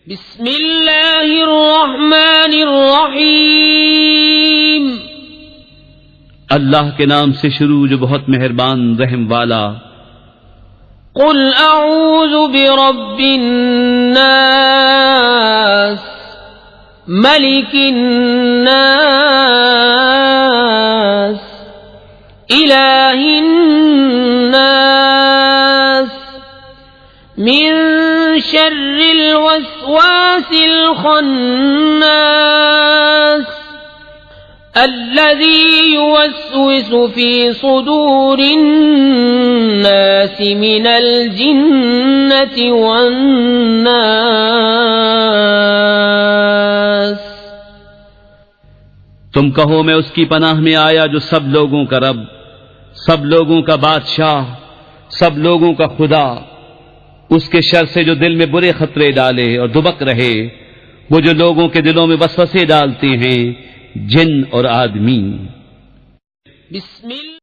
بسم اللہ الرحمن الرحیم اللہ کے نام سے شروع جو بہت مہربان رحم والا۔ قل اعوذ برب الناس ملک الناس الہ الناس من شر الوسواس الخناس الذي يوسوس في صدور الناس من الجنة والناس۔ تم کہو میں اس کی پناہ میں آیا جو سب لوگوں کا رب، سب لوگوں کا بادشاہ، سب لوگوں کا خدا، اس کے شر سے جو دل میں برے خطرے ڈالے اور دبک رہے، وہ جو لوگوں کے دلوں میں وسوسے ڈالتے ہیں، جن اور آدمی۔ بسم اللہ